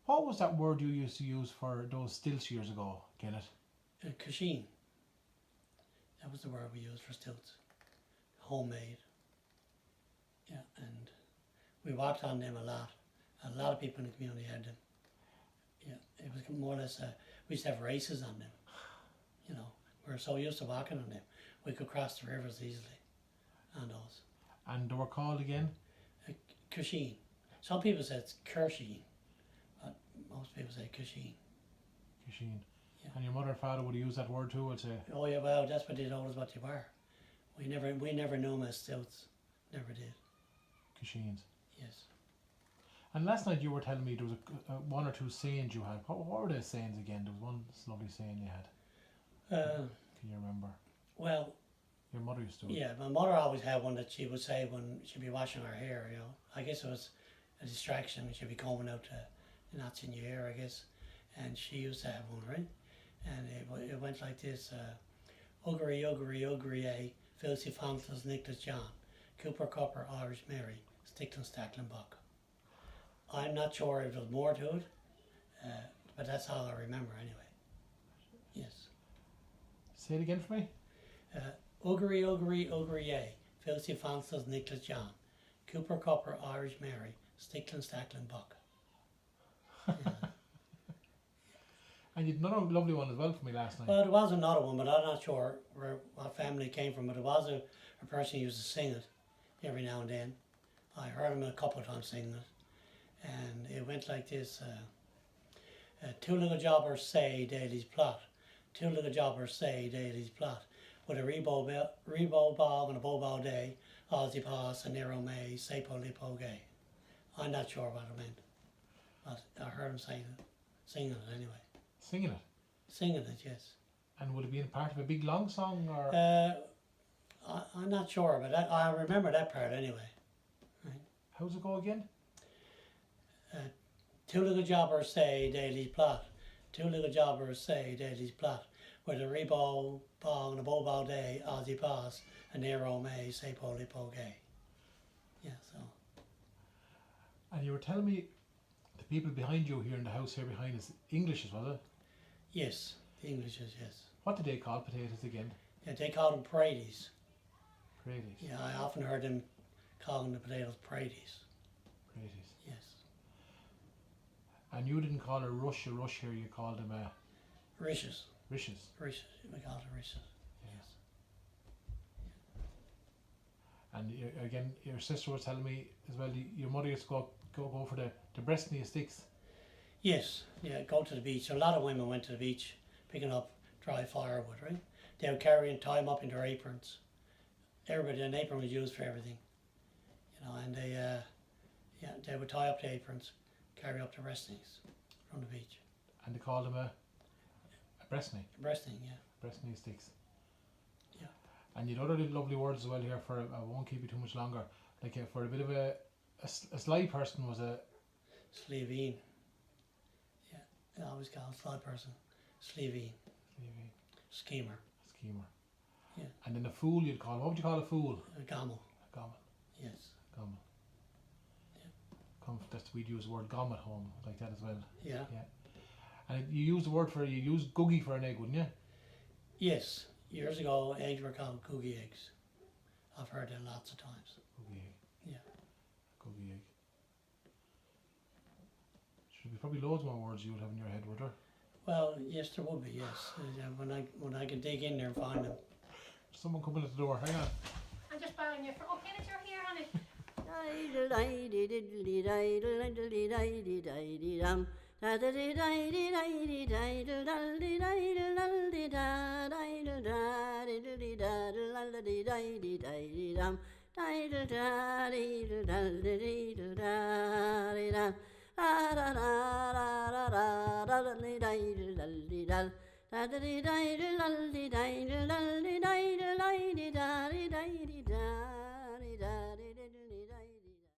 What was that word you used to use for those stilts years ago, Kenneth? Kisheens. That was the word we used for stilts. Homemade. Yeah, and we worked on them a lot. A lot of people in the community had them. Yeah, it was more or less, we used to have races on them. You know, we were so used to walking on them. We could cross the rivers easily on those. And they were called again? Kisheens. Some people say it's Kirsheeen, but most people say Kisheens. Kisheens. Yeah. And your mother and father would use that word too, I'd say? Oh yeah, well, that's what they told us what they were. We never knew them as stilts. Never did. Kisheens. Yes. And last night you were telling me there was one or two sayings you had. What were those sayings again? There was one lovely saying you had. Can you remember? Well, your mother used to. Yeah, my mother always had one that she would say when she'd be washing her hair, you know. I guess it was a distraction when she'd be combing out the knots in your hair, I guess. And she used to have one, right? And it went like this, Uggery, uggery, uggery, Filthy Fountains, Nicholas John, Cooper, Copper, Irish Mary, Stickland, Stackland, Buck. I'm not sure if there's more to it, but that's all I remember anyway. Yes. Say it again for me. Uggery, uggery, uggery, Filthy Fountains, Nicholas John, Cooper, Copper, Irish Mary, Stickland, Stackland, Buck. Yeah. And you'd another lovely one as well for me last night. Well, there was another one, but I'm not sure what family it came from, but there was a person who used to sing it every now and then. I heard him a couple of times singing it. And it went like this. Two little jobbers say daily's plot. Two little jobbers say daily's plot. With a rebo bog and a bow day, Aussie pass and narrow may, say Polypogay. I'm not sure what it meant, but I heard him singing it anyway. Singing it? Singing it, yes. And would it be part of a big long song or? I'm not sure, but I remember that part anyway. Right. How's it go again? Two little jobbers say daily's plot. Two little jobbers say daily's plot. With a rebo bog and a bow day, Aussie pass, and narrow may, say Polypogay. Yeah, so. And you were telling me the people behind you here in the house here behind us, Englishes, was it? Yes, the Englishes, yes. What did they call potatoes again? Yeah, they call them Praties. Praties. Yeah, I often heard them calling the potatoes Praties. Praties. Yes. And you didn't call a rush here, you called them Rishes. Rishes. Rishes, we call it Rishes. Yes. And again, your sister was telling me as well, your mother used to go for the Breasney sticks. Yes, yeah, go to the beach. A lot of women went to the beach picking up dry firewood, right? They would carry and tie them up in their aprons. Everybody, an apron was used for everything, you know, and they would tie up the aprons, carry up the Breasneys from the beach. And they called them a Breasney? A Breasney, yeah. Breasney sticks. Yeah. And you'd other lovely words as well here for, I won't keep you too much longer, like for a bit of a Sly Person was a... Sleveen. Yeah, they always call it Sly Person. Sleveen. Sleveen. Schemer. Schemer. Yeah. And then a fool you'd call, what would you call a fool? A Gommell. A Gommell. Yes. Gommell. Yeah. We'd use the word gum at home like that as well. Yeah. Yeah. And you use Guggie for an egg, wouldn't you? Yes. Years ago, eggs were called Googie eggs. I've heard that lots of times. Googie egg. Yeah. Googie egg. Should be probably loads more words you would have in your head, would there? Well, yes, there would be, yes. When I can dig in there and find them. Someone coming at the door, hang on. I'm just banging you for, oh, Kenneth, you're here, honey.